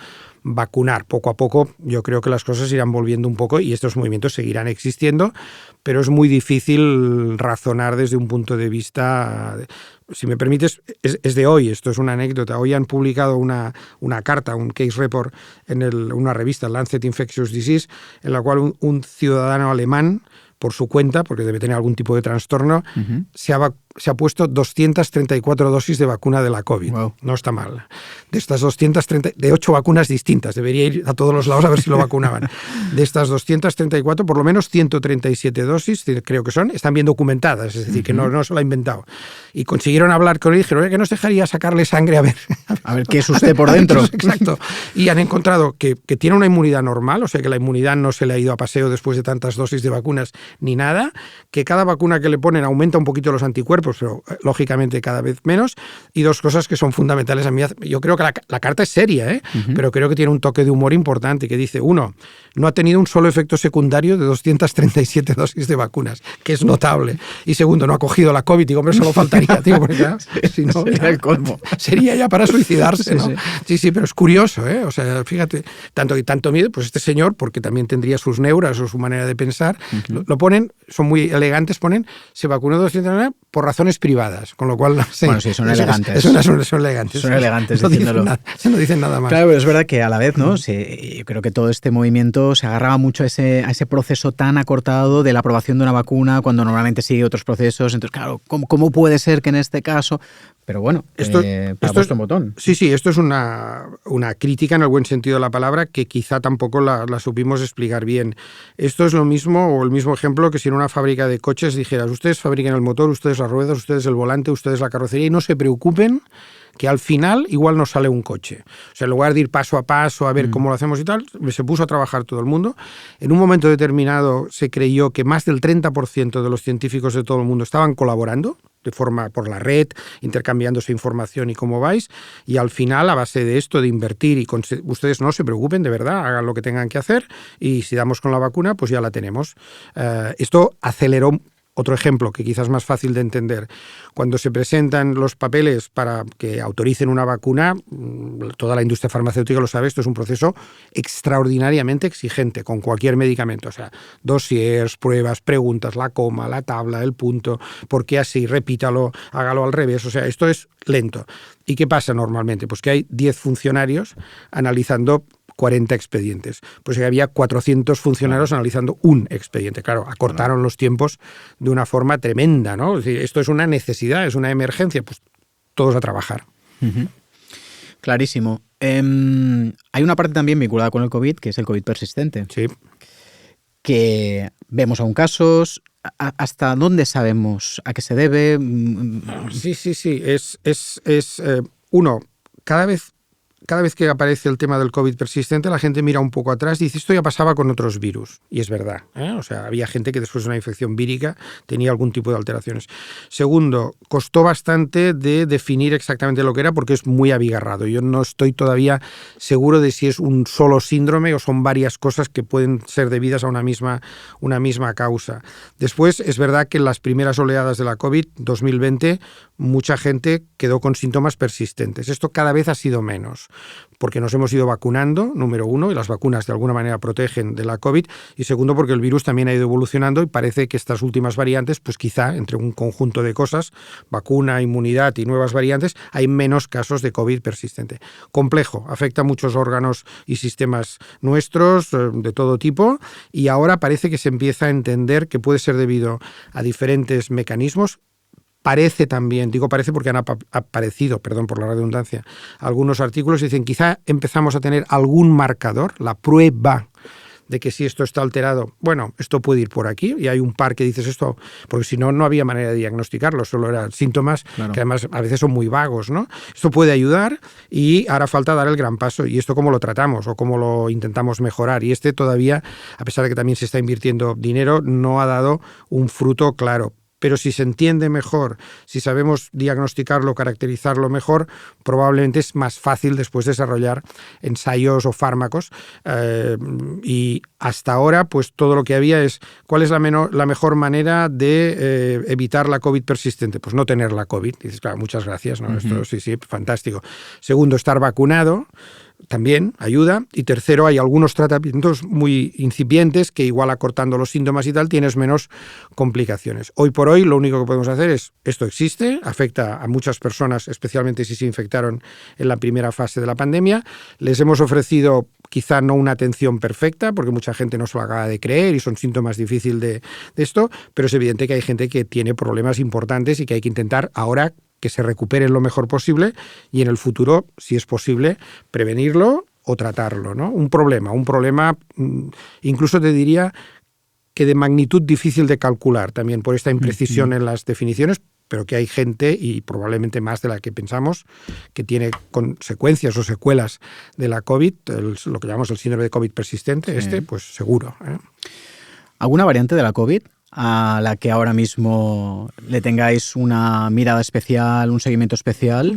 vacunar. Poco a poco yo creo que las cosas irán volviendo un poco y estos movimientos seguirán existiendo, pero es muy difícil razonar desde un punto de vista... Si me permites, es de hoy, esto es una anécdota. Hoy han publicado una carta, un case report en una revista, Lancet Infectious Disease, en la cual un ciudadano alemán, por su cuenta, porque debe tener algún tipo de trastorno, se ha puesto 234 dosis de vacuna de la COVID. Wow. No está mal. De estas 230, de 8 vacunas distintas, debería ir a todos los lados a ver si lo vacunaban. De estas 234, por lo menos 137 dosis, creo que están bien documentadas, es decir, que no se lo ha inventado. Y consiguieron hablar con él y dijeron, oye, ¿que nos dejaría sacarle sangre a ver qué es usted por dentro? Exacto. Y han encontrado que tiene una inmunidad normal, o sea que la inmunidad no se le ha ido a paseo después de tantas dosis de vacunas ni nada, que cada vacuna que le ponen aumenta un poquito los anticuerpos, pero lógicamente cada vez menos, y dos cosas que son fundamentales a mí. Yo creo que la carta es seria, pero creo que tiene un toque de humor importante, que dice, uno, no ha tenido un solo efecto secundario de 237 dosis de vacunas, que es notable, y segundo, no ha cogido la COVID, digo, hombre, solo faltaría, tío, porque ya, si no, sería el colmo. Sería ya para suicidarse, ¿no? Sí, pero es curioso, o sea, fíjate, tanto miedo, pues este señor, porque también tendría sus neuras o su manera de pensar, lo ponen, son muy elegantes, se vacunó 200 por razones privadas, con lo cual... Bueno, sí, son elegantes. Son elegantes. Son elegantes, no diciéndolo. No dicen nada más. Claro, pero es verdad que a la vez, ¿no? Yo creo que todo este movimiento se agarraba mucho a ese proceso tan acortado de la aprobación de una vacuna cuando normalmente sigue otros procesos. Entonces, claro, ¿cómo puede ser que en este caso... Pero bueno, esto es un botón. Sí, esto es una crítica en el buen sentido de la palabra que quizá tampoco la supimos explicar bien. Esto es lo mismo o el mismo ejemplo que si en una fábrica de coches dijeras, ustedes fabrican el motor, ustedes las ruedas, ustedes el volante, ustedes la carrocería y no se preocupen que al final igual nos sale un coche. O sea, en lugar de ir paso a paso a ver cómo lo hacemos y tal, se puso a trabajar todo el mundo. En un momento determinado se creyó que más del 30% de los científicos de todo el mundo estaban colaborando de forma por la red, intercambiándose información y cómo vais, y al final, a base de esto, de invertir, y ustedes no se preocupen, de verdad, hagan lo que tengan que hacer, y si damos con la vacuna, pues ya la tenemos. Esto aceleró. Otro ejemplo que quizás es más fácil de entender, cuando se presentan los papeles para que autoricen una vacuna, toda la industria farmacéutica lo sabe, esto es un proceso extraordinariamente exigente con cualquier medicamento, o sea, dossiers, pruebas, preguntas, la coma, la tabla, el punto, ¿por qué así? Repítalo, hágalo al revés, o sea, esto es lento. ¿Y qué pasa normalmente? Pues que hay 10 funcionarios analizando 40 expedientes. Pues había 400 funcionarios analizando un expediente. Claro, acortaron los tiempos de una forma tremenda, ¿no? Es decir, esto es una necesidad, es una emergencia, pues todos a trabajar. Clarísimo. Hay una parte también vinculada con el COVID, que es el COVID persistente. Sí. Que vemos aún casos. ¿Hasta dónde sabemos a qué se debe? Sí. Uno, cada vez que aparece el tema del COVID persistente, la gente mira un poco atrás y dice, esto ya pasaba con otros virus. Y es verdad, O sea, había gente que después de una infección vírica tenía algún tipo de alteraciones. Segundo, costó bastante de definir exactamente lo que era porque es muy abigarrado. Yo no estoy todavía seguro de si es un solo síndrome o son varias cosas que pueden ser debidas a una misma causa. Después, es verdad que en las primeras oleadas de la COVID, 2020, mucha gente quedó con síntomas persistentes. Esto cada vez ha sido menos, porque nos hemos ido vacunando, número uno, y las vacunas de alguna manera protegen de la COVID, y segundo, porque el virus también ha ido evolucionando y parece que estas últimas variantes, pues quizá entre un conjunto de cosas, vacuna, inmunidad y nuevas variantes, hay menos casos de COVID persistente. Complejo, afecta a muchos órganos y sistemas nuestros, de todo tipo, y ahora parece que se empieza a entender que puede ser debido a diferentes mecanismos. Parece también, digo parece porque han aparecido, perdón por la redundancia, algunos artículos que dicen quizá empezamos a tener algún marcador, la prueba de que si esto está alterado, bueno, esto puede ir por aquí, y hay un par que dices esto, porque si no, no había manera de diagnosticarlo, solo eran síntomas que además a veces son muy vagos, ¿no? Esto puede ayudar y hará falta dar el gran paso, y esto cómo lo tratamos o cómo lo intentamos mejorar, y todavía, a pesar de que también se está invirtiendo dinero, no ha dado un fruto claro. Pero si se entiende mejor, si sabemos diagnosticarlo, caracterizarlo mejor, probablemente es más fácil después desarrollar ensayos o fármacos. Y hasta ahora, pues todo lo que había es ¿cuál es la mejor manera de evitar la COVID persistente? Pues no tener la COVID. Y dices, claro, muchas gracias, ¿no? Esto sí, fantástico. Segundo, estar vacunado. también ayuda. Y tercero, hay algunos tratamientos muy incipientes que igual acortando los síntomas y tal tienes menos complicaciones. Hoy por hoy lo único que podemos hacer es, esto existe, afecta a muchas personas, especialmente si se infectaron en la primera fase de la pandemia. Les hemos ofrecido quizá no una atención perfecta, porque mucha gente no se lo acaba de creer y son síntomas difíciles de esto, pero es evidente que hay gente que tiene problemas importantes y que hay que intentar ahora que se recuperen lo mejor posible y en el futuro, si es posible, prevenirlo o tratarlo, ¿no? Un problema, incluso te diría que de magnitud difícil de calcular también por esta imprecisión en las definiciones, pero que hay gente, y probablemente más de la que pensamos, que tiene consecuencias o secuelas de la COVID, lo que llamamos el síndrome de COVID persistente, pues seguro. ¿Alguna variante de la COVID a la que ahora mismo le tengáis una mirada especial, un seguimiento especial?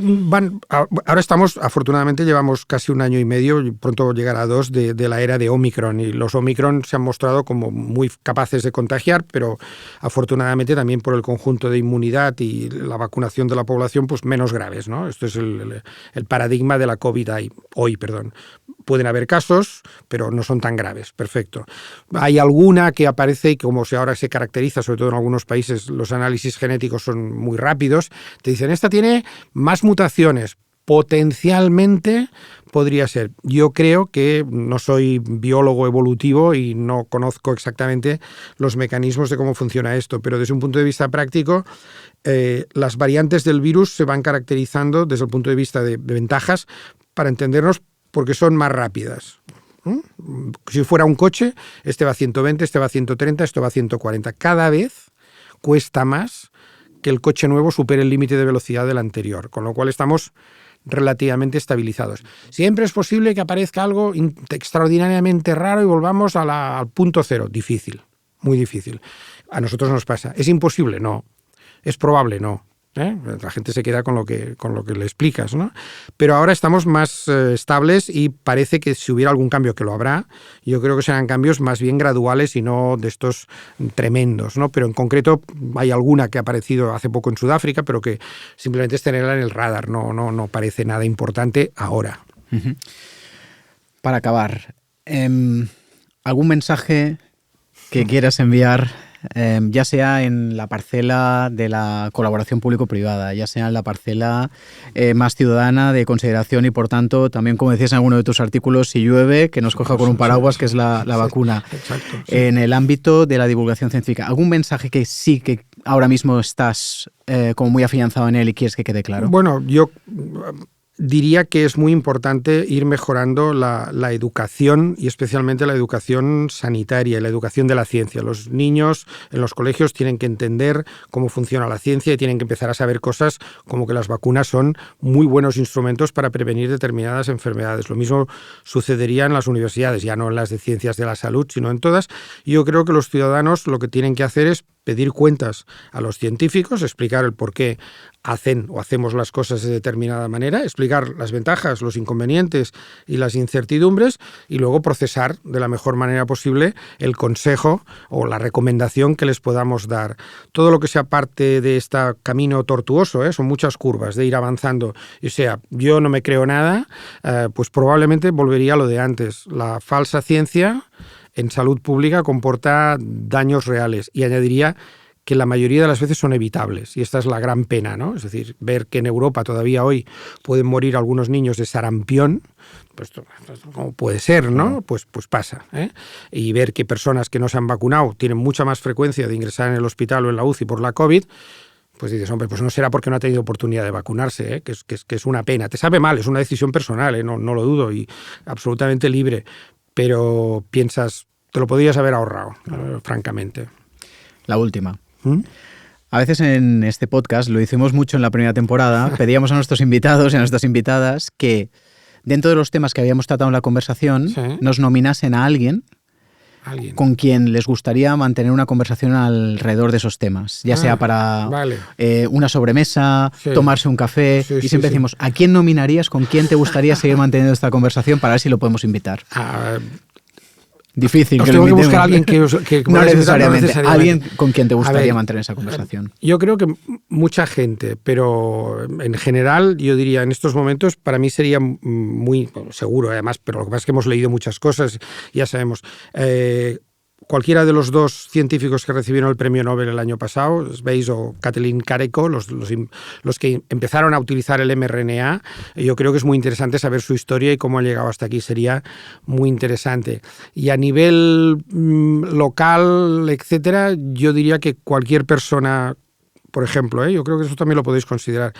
Ahora estamos, afortunadamente llevamos casi 1 año y medio, y pronto llegará 2, de la era de Omicron, y los Omicron se han mostrado como muy capaces de contagiar, pero afortunadamente también por el conjunto de inmunidad y la vacunación de la población, pues menos graves, ¿no? Esto es el paradigma de la COVID hoy. Pueden haber casos, pero no son tan graves. Perfecto. Hay alguna que aparece y como ahora se caracteriza, sobre todo en algunos países, los análisis genéticos son muy rápidos. Te dicen, esta tiene más mutaciones. Potencialmente podría ser. Yo creo que no soy biólogo evolutivo y no conozco exactamente los mecanismos de cómo funciona esto, pero desde un punto de vista práctico, las variantes del virus se van caracterizando desde el punto de vista de ventajas para entendernos porque son más rápidas. Si fuera un coche, este va a 120, este va a 130, esto va a 140. Cada vez cuesta más que el coche nuevo supere el límite de velocidad del anterior, con lo cual estamos relativamente estabilizados. Siempre es posible que aparezca algo extraordinariamente raro y volvamos al punto cero. Difícil, muy difícil. A nosotros nos pasa. ¿Es imposible? No. ¿Es probable? No. La gente se queda con lo que le explicas, ¿no? Pero ahora estamos más estables y parece que si hubiera algún cambio, que lo habrá, yo creo que serán cambios más bien graduales y no de estos tremendos, ¿no? Pero en concreto hay alguna que ha aparecido hace poco en Sudáfrica, pero que simplemente es tenerla en el radar, no parece nada importante ahora. Uh-huh. Para acabar, ¿algún mensaje que quieras enviar? Ya sea en la parcela de la colaboración público-privada, ya sea en la parcela más ciudadana de consideración y, por tanto, también, como decías en alguno de tus artículos, si llueve, que nos coja con un paraguas, que es la vacuna. Exacto. En el ámbito de la divulgación científica, ¿algún mensaje que sí que ahora mismo estás como muy afianzado en él y quieres que quede claro? Bueno, yo diría que es muy importante ir mejorando la educación y especialmente la educación sanitaria y la educación de la ciencia. Los niños en los colegios tienen que entender cómo funciona la ciencia y tienen que empezar a saber cosas como que las vacunas son muy buenos instrumentos para prevenir determinadas enfermedades. Lo mismo sucedería en las universidades, ya no en las de ciencias de la salud, sino en todas. Y yo creo que los ciudadanos lo que tienen que hacer es pedir cuentas a los científicos, explicar el por qué hacen o hacemos las cosas de determinada manera, explicar las ventajas, los inconvenientes y las incertidumbres y luego procesar de la mejor manera posible el consejo o la recomendación que les podamos dar. Todo lo que sea parte de este camino tortuoso, son muchas curvas de ir avanzando. O sea, yo no me creo nada, pues probablemente volvería a lo de antes. La falsa ciencia en salud pública comporta daños reales y añadiría que la mayoría de las veces son evitables y esta es la gran pena, ¿no? Es decir, ver que en Europa todavía hoy pueden morir algunos niños de sarampión, pues ¿cómo puede ser, no? Pues pasa, ¿eh? Y ver que personas que no se han vacunado tienen mucha más frecuencia de ingresar en el hospital o en la UCI por la COVID, pues dices, hombre, pues no será porque no ha tenido oportunidad de vacunarse, ¿eh? que es una pena. Te sabe mal, es una decisión personal, ¿eh? No lo dudo y absolutamente libre, pero piensas, te lo podrías haber ahorrado, francamente. La última. A veces en este podcast, lo hicimos mucho en la primera temporada, pedíamos a nuestros invitados y a nuestras invitadas que dentro de los temas que habíamos tratado en la conversación, nos nominasen a alguien con quien les gustaría mantener una conversación alrededor de esos temas, ya sea para una sobremesa, tomarse un café, y siempre decimos, ¿a quién nominarías, con quién te gustaría seguir manteniendo esta conversación para ver si lo podemos invitar? Difícil. Tengo que buscar a alguien que no necesariamente. Alguien con quien te gustaría mantener esa conversación. Yo creo que Mucha gente, pero en general yo diría en estos momentos para mí sería muy seguro, además, pero lo que pasa es que hemos leído muchas cosas, ya sabemos. Cualquiera de los dos científicos que recibieron el premio Nobel el año pasado, Sveiz o Kathleen Kareko, los que empezaron a utilizar el mRNA, yo creo que es muy interesante saber su historia y cómo han llegado hasta aquí, sería muy interesante. Y a nivel local, etcétera, yo diría que cualquier persona, por ejemplo, yo creo que eso también lo podéis considerar.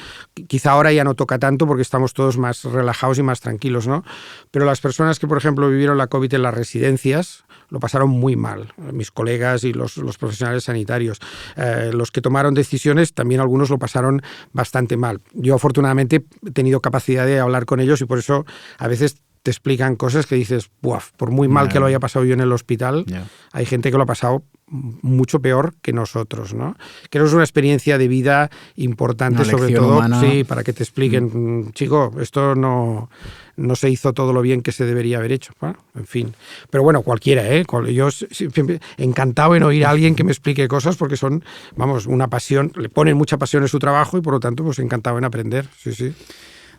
Quizá ahora ya no toca tanto porque estamos todos más relajados y más tranquilos, ¿no? Pero las personas que, por ejemplo, vivieron la COVID en las residencias lo pasaron muy mal. Mis colegas y los profesionales sanitarios. Los que tomaron decisiones, también algunos lo pasaron bastante mal. Yo, afortunadamente, he tenido capacidad de hablar con ellos y por eso a veces te explican cosas que dices, ¡buaf! Por muy mal que lo haya pasado yo en el hospital, hay gente que lo ha pasado mucho peor que nosotros, ¿no? Creo que es una experiencia de vida importante, sobre todo, humana. Sí, para que te expliquen, chico, esto no se hizo todo lo bien que se debería haber hecho. Bueno, en fin. Pero bueno, cualquiera, yo encantado en oír a alguien que me explique cosas porque son, vamos, una pasión, le ponen mucha pasión en su trabajo y por lo tanto, pues encantado en aprender. Sí, sí.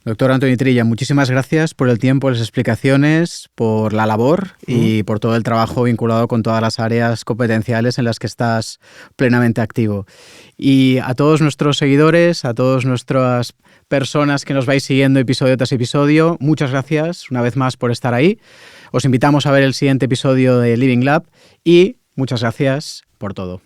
Doctor Antoni Trilla, muchísimas gracias por el tiempo, las explicaciones, por la labor y por todo el trabajo vinculado con todas las áreas competenciales en las que estás plenamente activo. Y a todos nuestros seguidores, a todas nuestras personas que nos vais siguiendo episodio tras episodio, muchas gracias una vez más por estar ahí. Os invitamos a ver el siguiente episodio de Living Lab y muchas gracias por todo.